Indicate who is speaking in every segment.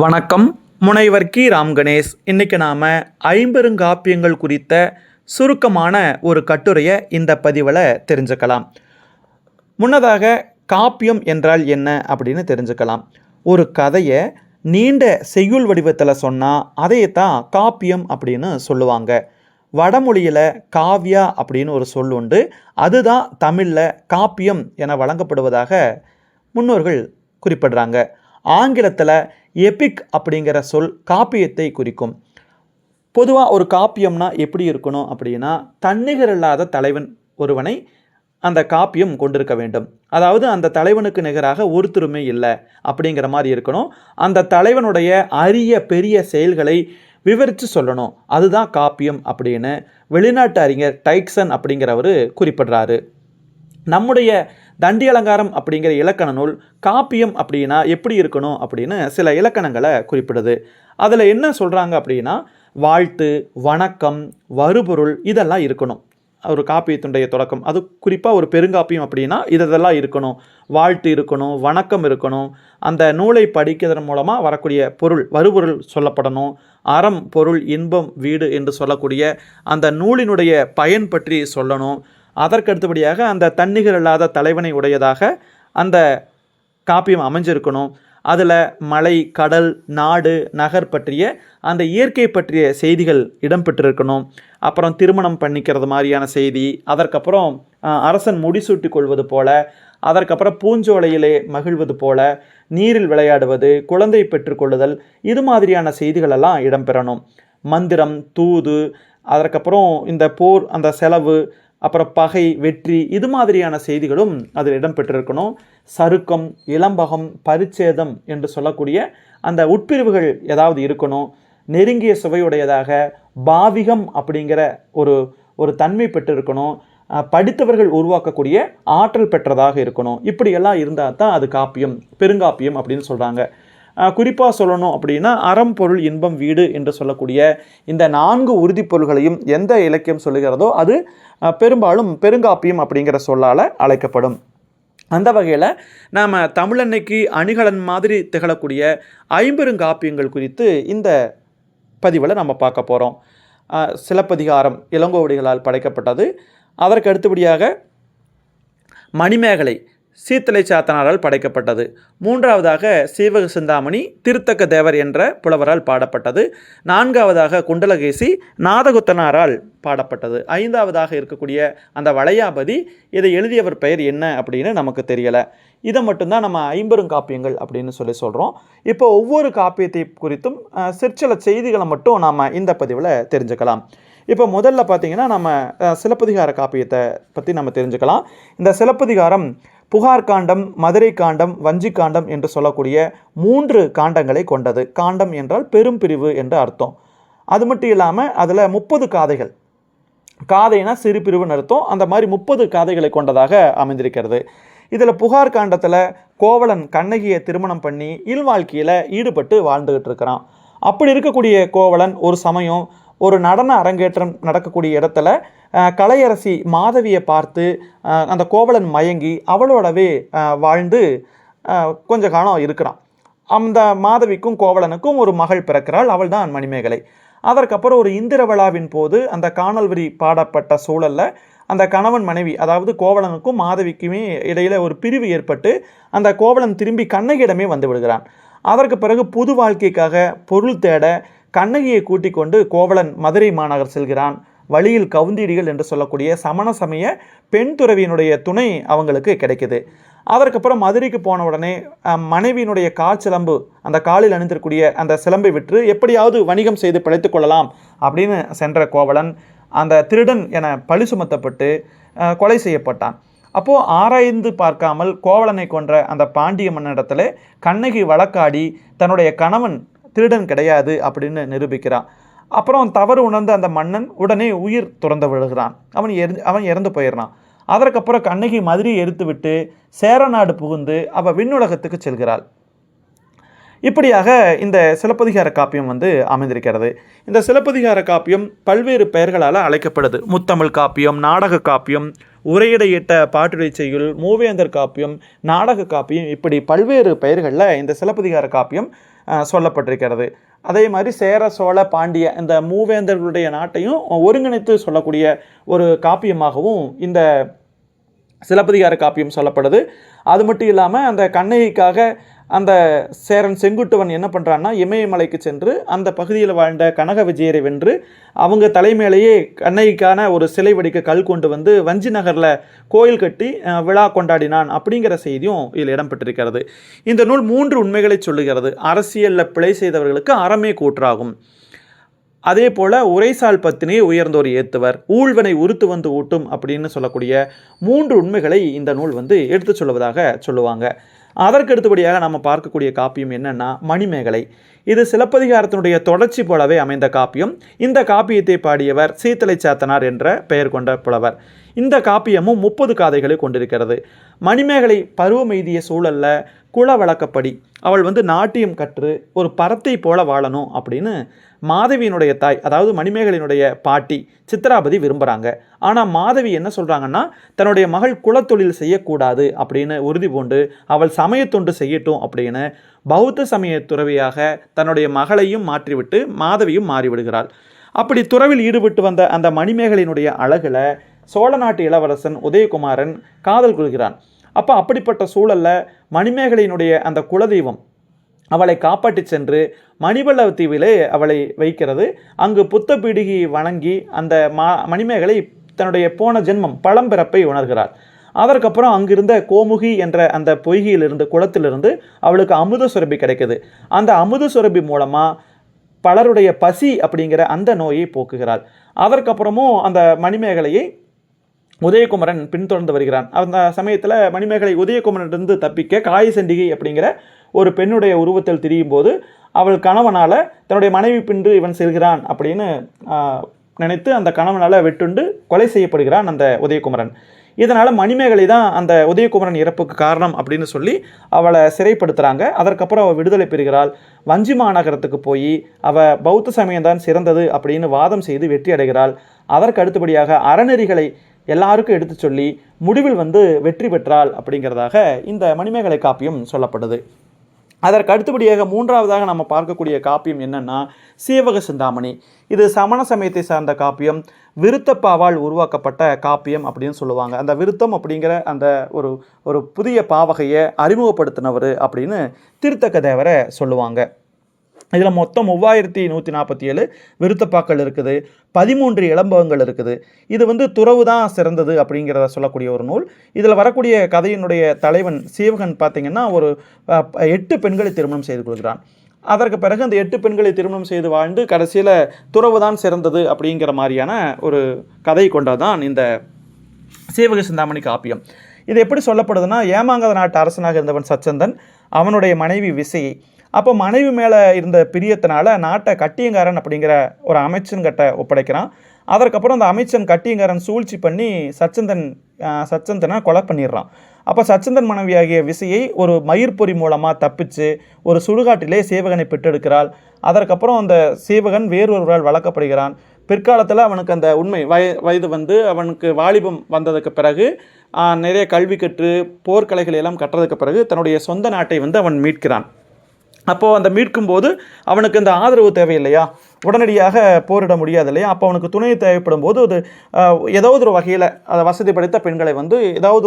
Speaker 1: வணக்கம். முனைவர் கி ராம் கணேஷ். இன்றைக்கி நாம் ஐம்பெருங்காப்பியங்கள் குறித்த சுருக்கமான ஒரு கட்டுரையை இந்த பதிவில் தெரிஞ்சுக்கலாம். முன்னதாக காப்பியம் என்றால் என்ன அப்படின்னு தெரிஞ்சுக்கலாம். ஒரு கதையை நீண்ட செய்யுள் வடிவத்தில் சொன்னால் அதையத்தான் காப்பியம் அப்படின்னு சொல்லுவாங்க. வடமொழியில் காவ்யா அப்படின்னு ஒரு சொல் உண்டு. அதுதான் தமிழில் காப்பியம் என வழங்கப்படுவதாக முன்னோர்கள் குறிப்பிடுறாங்க. ஆங்கிலத்தில் எபிக் அப்படிங்கிற சொல் காப்பியத்தை குறிக்கும். பொதுவாக ஒரு காப்பியம்னா எப்படி இருக்கணும் அப்படின்னா, தன்னிகர் இல்லாத தலைவன் ஒருவனை அந்த காப்பியம் கொண்டிருக்க வேண்டும். அதாவது அந்த தலைவனுக்கு நிகராக ஒருத்தருமே இல்லை அப்படிங்கிற மாதிரி இருக்கணும். அந்த தலைவனுடைய அரிய பெரிய செயல்களை விவரித்து சொல்லணும். அதுதான் காப்பியம் அப்படின்னு வெளிநாட்டு அறிஞர் டைக்சன் அப்படிங்கிறவர் குறிப்பிடுறாரு. நம்முடைய தண்டி அலங்காரம் அப்படிங்கிற இலக்கண நூல் காப்பியம் அப்படின்னா எப்படி இருக்கணும் அப்படின்னு சில இலக்கணங்களை குறிப்பிடுது. அதில் என்ன சொல்கிறாங்க அப்படின்னா, வாழ்த்து, வணக்கம், வருபொருள் இதெல்லாம் இருக்கணும் ஒரு காப்பியத்துடைய தொடக்கம். அது குறிப்பாக ஒரு பெருங்காப்பியம் அப்படின்னா இதெல்லாம் இருக்கணும். வாழ்த்து இருக்கணும், வணக்கம் இருக்கணும், அந்த நூலை படிக்கிறதன் மூலமாக வரக்கூடிய பொருள் வருபொருள் சொல்லப்படணும், அறம், பொருள், இன்பம், வீடு என்று சொல்லக்கூடிய அந்த நூலினுடைய பயன் பற்றி சொல்லணும். அதற்கடுத்தபடியாக அந்த தன்னிகர் இல்லாத தலைவனை உடையதாக அந்த காப்பியம் அமைஞ்சிருக்கணும். அதில் மலை, கடல், நாடு, நகர் பற்றிய அந்த இயற்கை பற்றிய செய்திகள் இடம்பெற்றிருக்கணும். அப்புறம் திருமணம் பண்ணிக்கிறது மாதிரியான செய்தி, அதற்கப்புறம் அரசன் முடிசூட்டி கொள்வது போல, அதற்கப்புறம் பூஞ்சோலையிலே மகிழ்வது போல, நீரில் விளையாடுவது, குழந்தை பெற்றுக்கொள்ளுதல், இது மாதிரியான செய்திகளெல்லாம் இடம்பெறணும். மந்திரம், தூது, அதற்கப்புறம் இந்த போர், அந்த செலவு, அப்புறம் பகை, வெற்றி, இது மாதிரியான செய்திகளும் அதில் இடம்பெற்றிருக்கணும். சருக்கம், இளம்பகம், பரிச்சேதம் என்று சொல்லக்கூடிய அந்த உட்பிரிவுகள் ஏதாவது இருக்கணும். நெருங்கிய சுவையுடையதாக பாவிகம் அப்படிங்கிற ஒரு தன்மை பெற்றிருக்கணும். படித்தவர்கள் உருவாக்கக்கூடிய ஆற்றல் பெற்றதாக இருக்கணும். இப்படியெல்லாம் இருந்தால் தான் அது காப்பியம், பெருங்காப்பியம் அப்படின்னு சொல்கிறாங்க. குறிப்பாக சொல்லணும் அப்படின்னா, அறம், பொருள், இன்பம், வீடு என்று சொல்லக்கூடிய இந்த 4 உறுதிப்பொருள்களையும் எந்த இலக்கியம் சொல்லுகிறதோ அது பெரும்பாலும் பெருங்காப்பியம் அப்படிங்கிற சொல்லால் அழைக்கப்படும். அந்த வகையில் நாம் தமிழன்னைக்கு அணிகலன் மாதிரி திகழக்கூடிய ஐம்பெருங்காப்பியங்கள் குறித்து இந்த பதிவில் நம்ம பார்க்க போகிறோம். சிலப்பதிகாரம் இளங்கோவடிகளால் படைக்கப்பட்டது. அதற்கு அடுத்தபடியாக மணிமேகலை சீத்தலை சாத்தனாரால் படைக்கப்பட்டது. 3வதாக சீவக சிந்தாமணி திருத்தக்க தேவர் என்ற புலவரால் பாடப்பட்டது. 4வதாக குண்டலகேசி நாதகுத்தனாரால் பாடப்பட்டது. 5வதாக இருக்கக்கூடிய அந்த வளையாபதி, இதை எழுதியவர் பெயர் என்ன அப்படின்னு நமக்கு தெரியலை. இதை மட்டும்தான் நம்ம ஐம்பெருங்காப்பியங்கள் அப்படின்னு சொல்கிறோம். இப்போ ஒவ்வொரு காப்பியத்தை குறித்தும் சிற்சில செய்திகளை மட்டும் நாம் இந்த பதிவில் தெரிஞ்சுக்கலாம். இப்போ முதல்ல பார்த்திங்கன்னா நம்ம சிலப்பதிகார காப்பியத்தை பற்றி நம்ம தெரிஞ்சுக்கலாம். இந்த சிலப்பதிகாரம் புகார் காண்டம், மதுரை காண்டம், வஞ்சி காண்டம் என்று சொல்லக்கூடிய 3 காண்டங்களை கொண்டது. காண்டம் என்றால் பெரும் பிரிவு என்று அர்த்தம். அது மட்டும் இல்லாமல் அதில் 30 காதைகள், காதைனா சிறு பிரிவுன்னு அர்த்தம், அந்த மாதிரி 30 காதைகளை கொண்டதாக அமைந்திருக்கிறது. இதில் புகார் காண்டத்தில் கோவலன் கண்ணகியை திருமணம் பண்ணி இல்வாழ்க்கையில் ஈடுபட்டு வாழ்ந்துகிட்டு இருக்கிறான். அப்படி இருக்கக்கூடிய கோவலன் ஒரு சமயம் ஒரு நடன அரங்கேற்றம் நடக்கக்கூடிய இடத்துல கலையரசி மாதவியை பார்த்து அந்த கோவலன் மயங்கி அவளோடவே வாழ்ந்து கொஞ்ச காலம் இருக்கிறான். அந்த மாதவிக்கும் கோவலனுக்கும் ஒரு மகள் பிறக்கிறாள். அவள் தான் மணிமேகலை. அதற்கப்புறம் ஒரு இந்திர விழாவின் போது அந்த காணல் வரி பாடப்பட்ட சூழலில் அந்த கணவன் மனைவி, அதாவது கோவலனுக்கும் மாதவிக்குமே இடையில் ஒரு பிரிவு ஏற்பட்டு அந்த கோவலன் திரும்பி கண்ணகியிடமே வந்து விடுகிறான். அதற்கு பிறகு புது வாழ்க்கைக்காக பொருள் தேட கண்ணகியை கூட்டிக் கொண்டு கோவலன் மதுரை மாநகர் செல்கிறான். வழியில் கவுந்தீடிகள் என்று சொல்லக்கூடிய சமண சமய பெண் துறவியினுடைய துணை அவங்களுக்கு கிடைக்குது. அதற்கப்புறம் மதுரைக்கு போன உடனே மனைவியினுடைய காற்சிலம்பு, அந்த காலில் அணிந்திருக்கூடிய அந்த சிலம்பை விற்று எப்படியாவது வணிகம் செய்து பிழைத்து கொள்ளலாம் அப்படின்னு சென்ற கோவலன் அந்த திருடன் என பழி சுமத்தப்பட்டு கொலை செய்யப்பட்டான். அப்போது ஆராய்ந்து பார்க்காமல் கோவலனை கொன்ற அந்த பாண்டிய மன்னனிடத்தில் கண்ணகி வழக்காடி தன்னுடைய கணவன் திருடன் கிடையாது அப்படின்னு நிரூபிக்கிறான். அப்புறம் தவறு உணர்ந்த அந்த மன்னன் உடனே உயிர் துறந்து விழுகிறான். அவன் இறந்து போயிடுறான். அதற்கப்புறம் கண்ணகி மதுரையை எரித்து விட்டு சேரநாடு புகுந்து அவள் விண்ணுலகத்துக்கு செல்கிறாள். இப்படியாக இந்த சிலப்பதிகார காப்பியம் அமைந்திருக்கிறது. இந்த சிலப்பதிகார காப்பியம் பல்வேறு பெயர்களால் அழைக்கப்படுது. முத்தமிழ் காப்பியம், நாடக காப்பியம், உரையிடையிட்ட பாட்டுடை செய்யுள், மூவேந்தர் காப்பியம், நாடக காப்பியம், இப்படி பல்வேறு பெயர்களில் இந்த சிலப்பதிகார காப்பியம் சொல்லப்பட்டிருக்கிறது. அதே மாதிரி சேர சோழ பாண்டிய இந்த மூவேந்தர்களுடைய நாட்டையும் ஒருங்கிணைத்து சொல்லக்கூடிய ஒரு காப்பியமாகவும் இந்த சிலப்பதிகார காப்பியம் சொல்லப்படுது. அது மட்டும் இல்லாமல் அந்த கண்ணகிக்காக அந்த சேரன் செங்குட்டுவன் என்ன பண்ணுறான்னா இமயமலைக்கு சென்று அந்த பகுதியில் வாழ்ந்த கனக விஜயரை வென்று அவங்க தலைமையிலேயே கண்ணகிக்கான ஒரு சிலை வடிக்க கல் கொண்டு வந்து வஞ்சி நகரில் கோயில் கட்டி விழா கொண்டாடினான் அப்படிங்கிற செய்தியும் இதில் இடம்பெற்றிருக்கிறது. இந்த நூல் 3 உண்மைகளை சொல்லுகிறது. அரசியலில் பிழை செய்தவர்களுக்கு அறமே கூற்றாகும். அதே போல் உரைசால் பத்தினியை உயர்ந்தோர் ஏத்துவர், ஊழ்வனை உறுத்து வந்து ஊட்டும் அப்படின்னு சொல்லக்கூடிய 3 உண்மைகளை இந்த நூல் வந்து எடுத்து சொல்லுவதாக சொல்லுவாங்க. அதற்கு அடுத்தபடியாக நம்ம பார்க்கக்கூடிய காப்பியம் என்னன்னா மணிமேகலை. இது சிலப்பதிகாரத்தினுடைய தொடர்ச்சி போலவே அமைந்த காப்பியம். இந்த காப்பியத்தை பாடியவர் சீத்தலை சாத்தனார் என்ற பெயர் கொண்ட புலவர். இந்த காப்பியமும் 30 காதைகளை கொண்டிருக்கிறது. மணிமேகலை பருவம் எய்திய சூழல்ல குல வழக்கப்படி அவள் வந்து நாட்டியம் கற்று ஒரு பறத்தை போல வாழணும் அப்படின்னு மாதவியினுடைய தாய், அதாவது மணிமேகலினுடைய பாட்டி சித்ராபதி விரும்புகிறாங்க. ஆனால் மாதவி என்ன சொல்கிறாங்கன்னா தன்னுடைய மகள் குலத்தொழில் செய்யக்கூடாது அப்படின்னு உறுதி பூண்டு அவள் சமயத்தொண்டு செய்யட்டும் அப்படின்னு பௌத்த சமய துறவியாக தன்னுடைய மகளையும் மாற்றிவிட்டு மாதவியும் மாறிவிடுகிறாள். அப்படி துறவில் ஈடுபட்டு வந்த அந்த மணிமேகலினுடைய அழகில் சோழ நாட்டு இளவரசன் உதயகுமாரன் காதல் கொள்கிறான். அப்போ அப்படிப்பட்ட சூழலில் மணிமேகலினுடைய அந்த குலதெய்வம் அவளை காப்பாற்றி சென்று மணிவல்லவ தீவிலே அவளை வைக்கிறது. அங்கு புத்த பீடிகை வணங்கி அந்த மணிமேகலை தன்னுடைய போன ஜென்மம் பழம்பிறப்பை உணர்கிறாள். அதற்கப்புறம் அங்கிருந்த கோமுகி என்ற அந்த பொய்கையிலிருந்து குளத்திலிருந்து அவளுக்கு அமுத சுரபி கிடைக்குது. அந்த அமுத சுரபி மூலமாக பலருடைய பசி அப்படிங்கிற அந்த நோயை போக்குகிறாள். அதற்கப்புறமும் அந்த மணிமேகலையை உதயகுமரன் பின்தொடர்ந்து வருகிறான். அந்த சமயத்தில் மணிமேகலை உதயகுமரனிலிருந்து தப்பிக்க காயசண்டிகை அப்படிங்கிற ஒரு பெண்ணுடைய உருவத்தில் திரியும் போது அவள் கணவனால் தன்னுடைய மனைவி பின்று இவன் செல்கிறான் அப்படின்னு நினைத்து அந்த கணவனால் வெட்டுண்டு கொலை செய்யப்படுகிறான் அந்த உதயகுமரன். இதனால் மணிமேகலை தான் அந்த உதயகுமரன் இறப்புக்கு காரணம் அப்படின்னு சொல்லி அவளை சிறைப்படுத்துகிறாங்க. அதற்கப்புறம் அவள் விடுதலை பெறுகிறாள். வஞ்சி மாநகரத்துக்கு போய் அவள் பௌத்த சமயம்தான் சிறந்தது அப்படின்னு வாதம் செய்து வெற்றி அடைகிறாள். அதற்கு அடுத்தபடியாக அறநெறிகளை எல்லாருக்கும் எடுத்து சொல்லி முடிவில் வந்து வெற்றி பெற்றாள் அப்படிங்கிறதாக இந்த மணிமேகலை காப்பியம் சொல்லப்படுது. அதற்கு அடுத்தபடியாக 3வதாக நம்ம பார்க்கக்கூடிய காப்பியம் என்னன்னா சீவக சிந்தாமணி. இது சமண சமயத்தை சார்ந்த காப்பியம். விருத்தப்பாவால் உருவாக்கப்பட்ட காப்பியம் அப்படின்னு சொல்லுவாங்க. அந்த விருத்தம் அப்படிங்கிற அந்த ஒரு புதிய பாவகையை அறிமுகப்படுத்தினவர் அப்படின்னு திருத்தக்க தேவரை சொல்லுவாங்க. இதில் மொத்தம் 3147 விருத்தப்பாக்கள் இருக்குது, 13 இளம்பகங்கள் இருக்குது. இது வந்து துறவு தான் சிறந்தது அப்படிங்கிறத சொல்லக்கூடிய ஒரு நூல். இதில் வரக்கூடிய கதையினுடைய தலைவன் சீவகன் பார்த்திங்கன்னா ஒரு 8 பெண்களை திருமணம் செய்து கொள்கிறான். அதற்கு பிறகு அந்த 8 பெண்களை திருமணம் செய்து வாழ்ந்து கடைசியில் துறவு தான் சிறந்தது அப்படிங்கிற மாதிரியான ஒரு கதை கொண்டதான் இந்த சீவக சிந்தாமணி காப்பியம். இது எப்படி சொல்லப்படுதுன்னா ஏமாங்கத நாட்டு அரசனாக இருந்தவன் சச்சந்தன், அவனுடைய மனைவி விசையை. அப்போ மனைவி மேலே இருந்த பிரியத்தினால நாட்டை கட்டியங்காரன் அப்படிங்கிற ஒரு அமைச்சன்கிட்ட ஒப்படைக்கிறான். அதற்கப்புறம் அந்த அமைச்சன் கட்டியங்காரன் சூழ்ச்சி பண்ணி சச்சந்தனை கொலை பண்ணிடுறான். அப்போ சச்சந்தன் மனைவியாகிய விசையை ஒரு மயிர்பொறி மூலமாக தப்பிச்சு ஒரு சுடுகாட்டிலே சேவகனை பெற்றெடுக்கிறாள். அதற்கப்புறம் அந்த சேவகன் வேறொருவரால் வளர்க்கப்படுகிறான். பிற்காலத்தில் அவனுக்கு அந்த உண்மை வயது வந்து அவனுக்கு வாலிபம் வந்ததுக்கு பிறகு நிறைய கல்வி கற்று போர்க்கலைகள் எல்லாம் கற்றதுக்கு பிறகு தன்னுடைய சொந்த நாட்டை வந்து அவன் மீட்கிறான். அப்போது அந்த மீட்கும்போது அவனுக்கு இந்த ஆதரவு தேவை இல்லையா, உடனடியாக போரிட முடியாது இல்லையா. அப்போ அவனுக்கு துணை தேவைப்படும் போது அது ஏதாவது ஒரு வகையில் அதை வசதி படைத்த பெண்களை வந்து ஏதாவது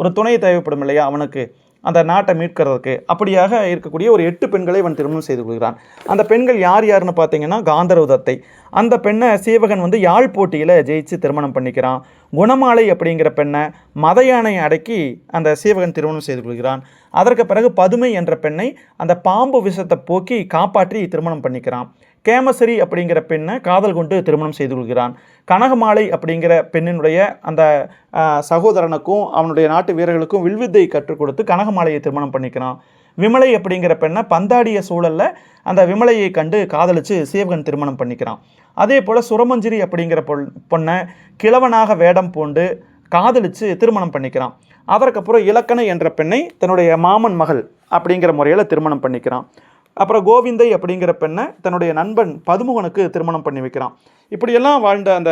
Speaker 1: ஒரு துணை தேவைப்படும் இல்லையா அவனுக்கு அந்த நாட்டை மீட்கிறதுக்கு. அப்படியாக இருக்கக்கூடிய ஒரு 8 பெண்களை அவன் திருமணம் செய்து கொள்கிறான். அந்த பெண்கள் யாருன்னு பார்த்தீங்கன்னா காந்தரவதத்தை. அந்த பெண்ணை சீவகன் வந்து யாழ் போட்டியில் ஜெயிச்சு திருமணம் பண்ணிக்கிறான். குணமாலை அப்படிங்கிற பெண்ணை மத யானை அடக்கி அந்த சீவகன் திருமணம் செய்து கொள்கிறான். அதற்கு பிறகு பதுமை என்ற பெண்ணை அந்த பாம்பு விஷத்தை போக்கி காப்பாற்றி திருமணம் பண்ணிக்கிறான். கேமசரி அப்படிங்கிற பெண்ணை காதல் கொண்டு திருமணம் செய்து கொள்கிறான். கனகமாலை அப்படிங்கிற பெண்ணினுடைய அந்த சகோதரனுக்கும் அவனுடைய நாட்டு வீரர்களுக்கும் வில்வித்தை கற்றுக் கொடுத்து கனகமாலையை திருமணம் பண்ணிக்கிறான். விமலை அப்படிங்கிற பெண்ணை பந்தாடிய சூழலில் அந்த விமலையை கண்டு காதலித்து சீவகன் திருமணம் பண்ணிக்கிறான். அதே போல் சுரமஞ்சிரி அப்படிங்கிற பொண்ணை கிழவனாக வேடம் பூண்டு காதலித்து திருமணம் பண்ணிக்கிறான். அதற்கப்புறம் இலக்கணை என்ற பெண்ணை தன்னுடைய மாமன் மகள் அப்படிங்கிற முறையில் திருமணம் பண்ணிக்கிறான். அப்புறம் கோவிந்தை அப்படிங்கிற பெண்ணை தன்னுடைய நண்பன் பதுமுகனுக்கு திருமணம் பண்ணி வைக்கிறான். இப்படியெல்லாம் வாழ்ந்த அந்த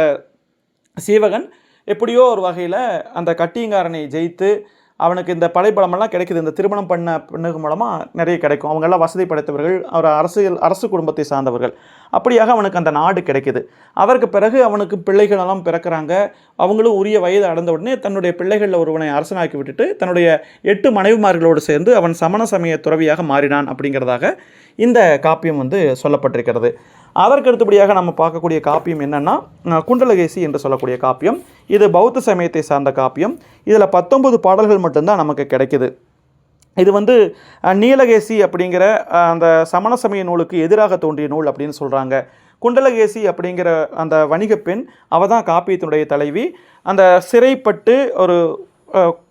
Speaker 1: சீவகன் எப்படியோ ஒரு வகையில் அந்த கட்டியங்காரனை ஜெயித்து அவனுக்கு இந்த படைபலமெல்லாம் கிடைக்குது. இந்த திருமணம் பண்ண பெண்ணுக்கு மூலமாக நிறைய கிடைக்கும். அவங்கெல்லாம் வசதி படைத்தவர்கள், அவர் அரசு குடும்பத்தை சார்ந்தவர்கள். அப்படியாக அவனுக்கு அந்த நாடு கிடைக்குது. அதற்கு பிறகு அவனுக்கு பிள்ளைகள் எல்லாம் பிறக்கிறாங்க. அவங்களும் உரிய வயது அடைந்த உடனே தன்னுடைய பிள்ளைகளில் ஒருவனை அரசனாக்கி விட்டுட்டு தன்னுடைய 8 மனைவிமார்களோடு சேர்ந்து அவன் சமண சமய துறவியாக மாறினான் அப்படிங்கிறதாக இந்த காப்பியம் வந்து சொல்லப்பட்டிருக்கிறது. அதற்கு அடுத்தபடியாக நம்ம பார்க்கக்கூடிய காப்பியம் என்னென்னா குண்டலகேசி என்று சொல்லக்கூடிய காப்பியம். இது பௌத்த சமயத்தை சார்ந்த காப்பியம். இதில் 19 பாடல்கள் மட்டும்தான் நமக்கு கிடைக்குது. இது வந்து நீலகேசி அப்படிங்கிற அந்த சமண சமய நூலுக்கு எதிராக தோன்றிய நூல் அப்படின்னு சொல்கிறாங்க. குண்டலகேசி அப்படிங்கிற அந்த வணிக பெண் அவள் தான் காப்பியத்தினுடைய தலைவி. அந்த சிறைப்பட்டு ஒரு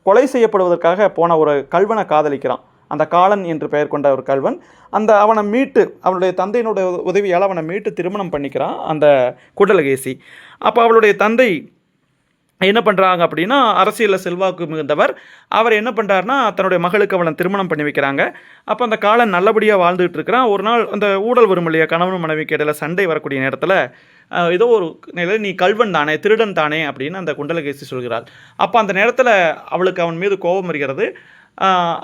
Speaker 1: கொலை செய்யப்படுவதற்காக போன ஒரு கல்வனை காதலிக்கிறான். அந்த காலன் என்று பெயர் கொண்ட ஒரு கல்வன். அவனை மீட்டு அவனுடைய தந்தையினுடைய உதவியால் அவனை மீட்டு திருமணம் பண்ணிக்கிறான் அந்த குண்டலகேசி. அப்போ அவளுடைய தந்தை என்ன பண்ணுறாங்க அப்படின்னா, அரசியலில் செல்வாக்கு மிகுந்தவர். அவர் என்ன பண்ணுறாருனா தன்னுடைய மகளுக்கு அவனை திருமணம் பண்ணி வைக்கிறாங்க. அப்போ அந்த காலன் நல்லபடியாக வாழ்ந்துகிட்டு இருக்கிறான். ஒரு நாள் அந்த ஊழல் வரும் இல்லையா, கணவன் மனைவிக்கு இடையில சண்டை வரக்கூடிய நேரத்தில் ஏதோ ஒரு நிலையில் நீ கல்வன் தானே, திருடன் தானே அப்படின்னு அந்த குண்டலகேசி சொல்கிறாள். அப்போ அந்த நேரத்தில் அவளுக்கு அவன் மீது கோபம் வருகிறது.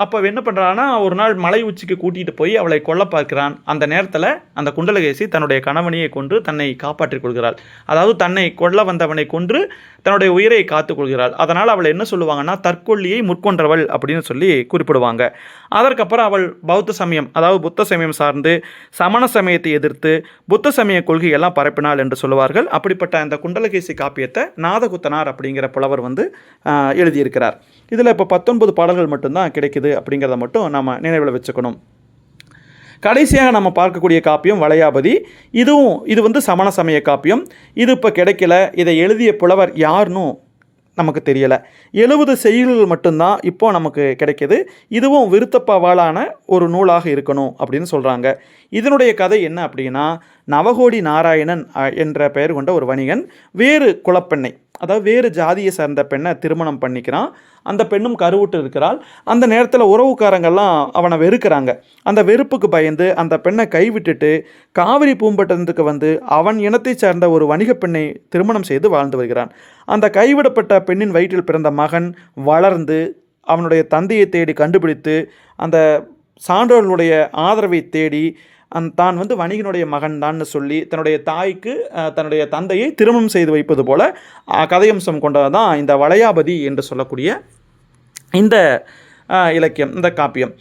Speaker 1: அப்போ என்ன பண்ணுறான்னா, ஒரு நாள் மலை உச்சிக்கு கூட்டிகிட்டு போய் அவளை கொல்ல பார்க்கிறான். அந்த நேரத்தில் அந்த குண்டலகேசி தன்னுடைய கணவனையை கொன்று தன்னை காப்பாற்றிக் கொள்கிறாள். அதாவது தன்னை கொல்ல வந்தவனை கொன்று தன்னுடைய உயிரை காத்துக் கொள்கிறாள். அதனால் அவள் என்ன சொல்லுவாங்கன்னா, தற்கொல்லியை முற்கொன்றவள் அப்படின்னு சொல்லி குறிப்பிடுவாங்க. அதற்கப்புறம் அவள் பௌத்த சமயம், அதாவது புத்த சமயம் சார்ந்து சமண சமயத்தை எதிர்த்து புத்த சமய கொள்கையெல்லாம் பரப்பினாள் என்று சொல்லுவார்கள். அப்படிப்பட்ட அந்த குண்டலகேசி காப்பியத்தை நாதகுத்தனார் அப்படிங்கிற புலவர் வந்து எழுதியிருக்கிறார். இதில் இப்போ 19 பாடல்கள் மட்டும்தான் கிடைக்குது அப்படிங்கிறத மட்டும் நம்ம நினைவில் வச்சுக்கணும். கடைசியாக நம்ம பார்க்கக்கூடிய காப்பியம் வளையாபதி. இது வந்து சமண சமய காப்பியம். இது இப்போ கிடைக்கல. இதை எழுதிய புலவர் யாருன்னு நமக்கு தெரியலை. 70 செய்யுள்கள் மட்டும்தான் இப்போ நமக்கு கிடைக்கிது. இதுவும் விருத்தப்பாவாலான ஒரு நூலாக இருக்கணும் அப்படின்னு சொல்கிறாங்க. இதனுடைய கதை என்ன அப்படின்னா, நவகோடி நாராயணன் என்ற பெயர் கொண்ட ஒரு வணிகன் வேறு குலப்பெண்ணை, அதாவது வேறு ஜாதியை சார்ந்த பெண்ணை திருமணம் பண்ணிக்கிறான். அந்த பெண்ணும் கருவுட்டு இருக்கிறாள். அந்த நேரத்தில் உறவுக்காரங்கள்லாம் அவனை வெறுக்கிறாங்க. அந்த வெறுப்புக்கு பயந்து அந்த பெண்ணை கைவிட்டுட்டு காவிரி பூம்பட்டினத்துக்கு வந்து அவன் இனத்தை சார்ந்த ஒரு வணிக பெண்ணை திருமணம் செய்து வாழ்ந்து வருகிறான். அந்த கைவிடப்பட்ட பெண்ணின் வயிற்றில் பிறந்த மகன் வளர்ந்து அவனுடைய தந்தையை தேடி கண்டுபிடித்து அந்த சான்றோர்களுடைய ஆதரவை தேடி தான் வந்து வணிகனுடைய மகன் தான்னு சொல்லி தன்னுடைய தாய்க்கு தன்னுடைய தந்தையை திருமணம் செய்து வைப்பது போல கதையம்சம் கொண்டதான் இந்த வளையாபதி என்று சொல்லக்கூடிய இந்த இலக்கியம், இந்த காப்பியம்.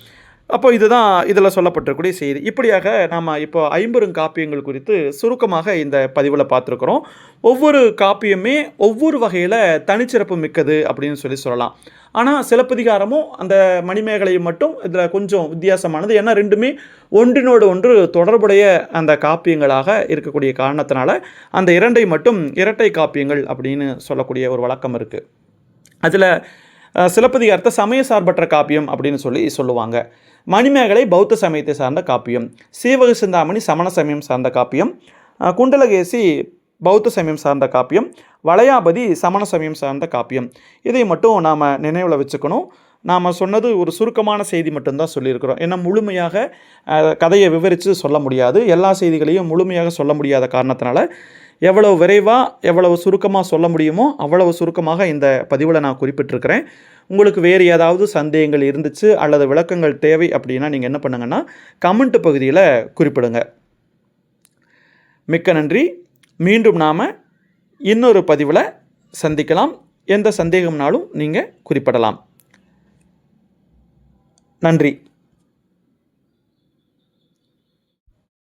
Speaker 1: அப்போ இதுதான் இதில் சொல்லப்பட்டிருக்கூடிய செய்தி. இப்படியாக நாம் இப்போ 50 காப்பியங்கள் குறித்து சுருக்கமாக இந்த பதிவில் பார்த்துருக்குறோம். ஒவ்வொரு காப்பியமே ஒவ்வொரு வகையில் தனிச்சிறப்பு மிக்கது அப்படின்னு சொல்லலாம். ஆனால் சிலப்பதிகாரமும் அந்த மணிமேகலையும் மட்டும் இதில் கொஞ்சம் வித்தியாசமானது. ஏன்னா ரெண்டுமே ஒன்றினோடு ஒன்று தொடர்புடைய அந்த காப்பியங்களாக இருக்கக்கூடிய காரணத்தினால அந்த இரண்டை மட்டும் இரட்டை காப்பியங்கள் அப்படின்னு சொல்லக்கூடிய ஒரு வழக்கம் இருக்குது. அதில் சிலப்பதிகாரத்தை சமய சார்பற்ற காப்பியம் அப்படின்னு சொல்லுவாங்க. மணிமேகலை பௌத்த சமயத்தை சார்ந்த காப்பியம், சீவக சிந்தாமணி சமண சமயம் சார்ந்த காப்பியம், குண்டலகேசி பௌத்த சமயம் சார்ந்த காப்பியம், வளையாபதி சமண சமயம் சார்ந்த காப்பியம். இதை மட்டும் நாம் நினைவில் வச்சுக்கணும். நாம் சொன்னது ஒரு சுருக்கமான செய்தி மட்டும்தான் சொல்லியிருக்கிறோம். ஏன்னா முழுமையாக கதையை விவரித்து சொல்ல முடியாது. எல்லா செய்திகளையும் முழுமையாக சொல்ல முடியாத காரணத்தினால எவ்வளவு விரைவாக எவ்வளவு சுருக்கமாக சொல்ல முடியுமோ அவ்வளவு சுருக்கமாக இந்த பதிவில் நான் குறிப்பிட்டிருக்கிறேன். உங்களுக்கு வேறு ஏதாவது சந்தேகங்கள் இருந்துச்சு அல்லது விளக்கங்கள் தேவை அப்படின்னா நீங்கள் என்ன பண்ணுங்கன்னா கமெண்ட் பகுதியில் குறிப்பிடுங்க. மிக்க நன்றி. மீண்டும் நாம் இன்னொரு பதிவில் சந்திக்கலாம். எந்த சந்தேகம்னாலும் நீங்கள் குறிப்பிடலாம். நன்றி.